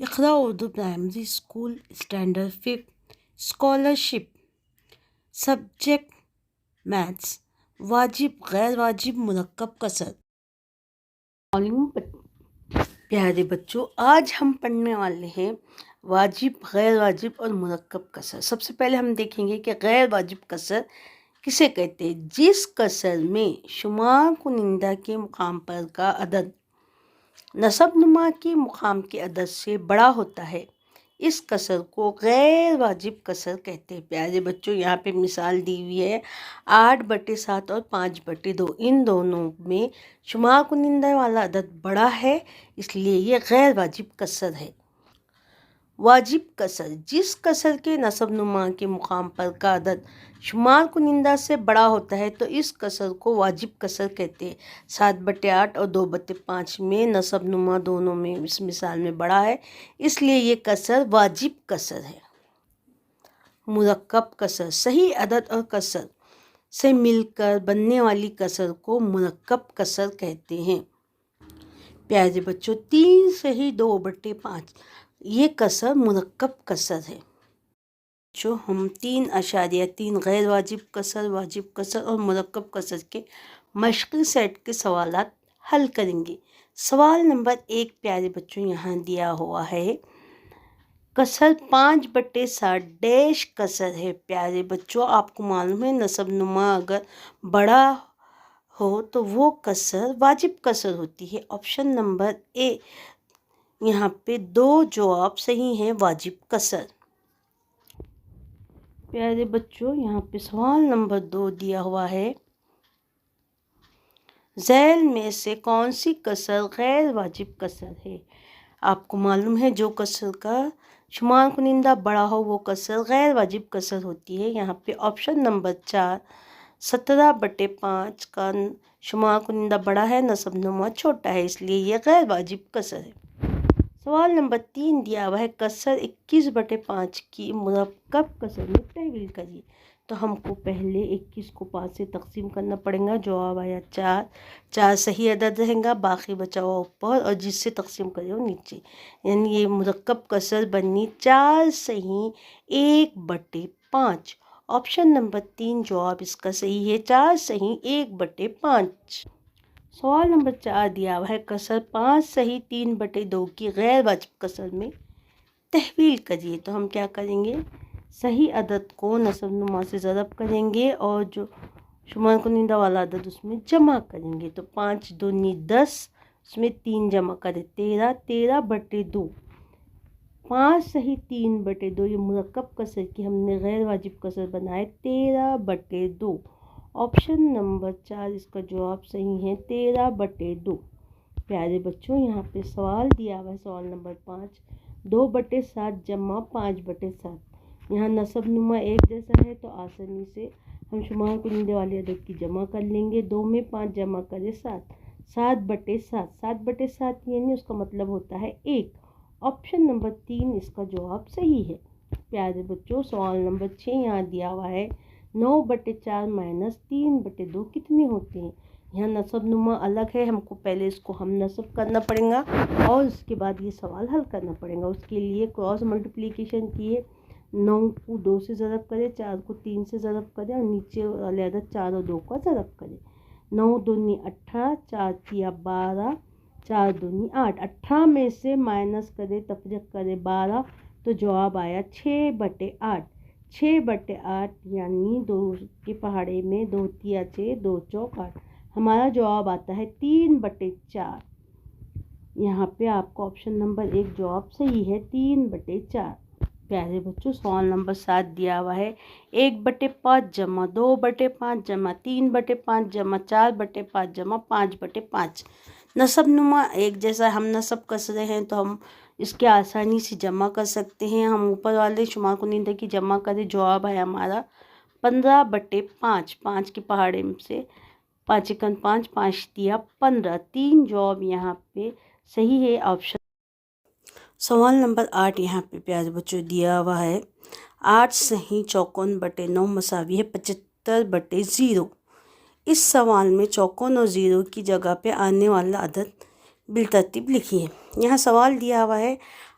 اقرا Urdu primary school standard 5 scholarship subject maths واجب غیر واجب مرکب کسر۔ پیارے بچوں، آج ہم پڑھنے والے ہیں واجب غیر واجب اور مرکب کسر۔ سب سے پہلے ہم دیکھیں گے کہ غیر واجب کسر کسے کہتے ہیں؟ جس کسر میں شمار کنندہ کے مقام پر کا عدد نصب نما کے مقام کے عدد سے بڑا ہوتا ہے، اس کسر کو غیر واجب کسر کہتے ہیں۔ پیارے بچوں، یہاں پہ مثال دی ہوئی ہے 8/7 اور 5/2۔ ان دونوں میں شمار کنندہ والا عدد بڑا ہے، اس لیے یہ غیر واجب کسر ہے۔ واجب کسر جس کسر کے نصب نما کے مقام پر کا عدد شمار کنندہ سے بڑا ہوتا ہے تو اس کسر کو واجب کسر کہتے ہیں۔ 7/8 اور 2/5 میں نصب نما دونوں میں اس مثال میں بڑا ہے، اس لیے یہ کسر واجب کسر ہے۔ مرکب کسر صحیح عدد اور کسر سے مل کر بننے والی کسر کو مرکب کسر کہتے ہیں۔ پیارے بچوں، 3 صحیح 2/5 یہ کسر مرکب کسر ہے۔ جو ہم 3.3 غیر واجب کسر، واجب کسر اور مرکب کسر کے مشقی سیٹ کے سوالات حل کریں گے۔ سوال نمبر 1 پیارے بچوں یہاں دیا ہوا ہے، کسر 5/7 ڈیش کسر ہے۔ پیارے بچوں، آپ کو معلوم ہے نصب نما اگر بڑا ہو تو وہ کسر واجب کسر ہوتی ہے۔ آپشن نمبر اے، یہاں پہ 2 جواب صحیح ہیں واجب کسر۔ پیارے بچوں، یہاں پہ سوال نمبر 2 دیا ہوا ہے، ذیل میں سے کون سی کسر غیر واجب کسر ہے؟ آپ کو معلوم ہے جو کسر کا شمار کنندہ بڑا ہو وہ کسر غیر واجب کسر ہوتی ہے۔ یہاں پہ آپشن نمبر 4 17/5 کا شمار کنندہ بڑا ہے، نصب نما چھوٹا ہے، اس لیے یہ غیر واجب کسر ہے۔ سوال نمبر 3 دیا ہوا ہے، کسر 21/5 کی مرکب کسر میں تحویل کریے۔ تو ہم کو پہلے 21 کو 5 سے تقسیم کرنا پڑے گا، جواب آیا 4۔ 4 صحیح عدد رہیں گا، باقی بچا ہوا اوپر اور جس سے تقسیم کرے وہ نیچے، یعنی یہ مرکب کسر بنی 4 صحیح 1/5۔ آپشن نمبر 3 جواب اس کا صحیح ہے، 4 صحیح 1/5۔ سوال نمبر 4 دیا ہوا ہے، کسر 5 صحیح 3/2 کی غیر واجب کسر میں تحویل کریے۔ تو ہم کیا کریں گے، صحیح عدد کو نصب نما سے ضرب کریں گے اور جو شمار کنندہ والا عدد اس میں جمع کریں گے۔ تو 5 دونی 10، اس میں 3 جمع کرے 13، 13/2۔ 5 صحیح 3/2 یہ مرکب کسر کی ہم نے غیر واجب کسر بنائے 13/2۔ آپشن نمبر 4 اس کا جواب صحیح ہے، 13/2۔ پیارے بچوں، یہاں پہ سوال دیا ہوا ہے، سوال نمبر 5 2/7 جمع 5/7۔ یہاں نصب نما ایک جیسا ہے تو آسانی سے ہم شمار کنندے والے عدد کی جمع کر لیں گے۔ 2 میں 5 جمع کرے 7، 7/7۔ 7/7 یعنی اس کا مطلب ہوتا ہے 1۔ آپشن نمبر 3 اس کا جواب صحیح ہے۔ پیارے بچوں، سوال نمبر 6 یہاں دیا ہوا ہے، 9/4 - 3/2 کتنے ہوتے ہیں؟ یہاں نصب نما الگ ہے، ہم کو پہلے اس کو ہم نصب کرنا پڑے گا اور اس کے بعد یہ سوال حل کرنا پڑے گا۔ اس کے لیے کراس ملٹیپلیکیشن کیے، 9 کو 2 سے ضرب کرے، 4 کو 3 سے ضرب کرے اور نیچے والے عدد 4 اور 2 کا ضرب کرے۔ 9 دونی 18، 4 تیا 12، 4 دونی 8۔ 18 میں سے مائنس کرے، تفریق کرے 12، تو جواب آیا 6/8۔ 6/8 یعنی 2 کے پہاڑے میں 2 تیا 6، 2 چوک 8۔ ہمارا جواب آتا ہے 3/4۔ یہاں پہ آپ کو آپشن نمبر 1 جواب صحیح ہے، 3/4۔ پیارے بچوں، سوال نمبر 7 دیا ہوا ہے، 1/5 جمع 2/5 جمع 3/5 جمع 4/5 جمع 5/5۔ نصب نما ایک جیسا ہم نصب کس رہے ہیں تو ہم اس کے آسانی سے جمع کر سکتے ہیں۔ ہم اوپر والے شمار کنندہ کی جمع کریں، جواب ہے ہمارا 15/5۔ 5 کے پہاڑے سے 5 × 5، 5 تیا 15۔ 3 جواب یہاں پہ صحیح ہے، آپشن۔ سوال نمبر 8 یہاں پہ پیارے بچوں دیا ہوا ہے، 8 صحیح 54/9 مساوی ہے 75/0۔ اس سوال میں 54 اور 0 کی جگہ پہ آنے والا عدد بالترتیب لکھیے۔ یہاں سوال دیا ہوا ہے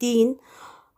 3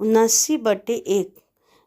79/1,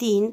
3,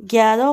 11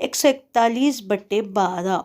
141/12।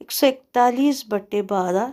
141/12,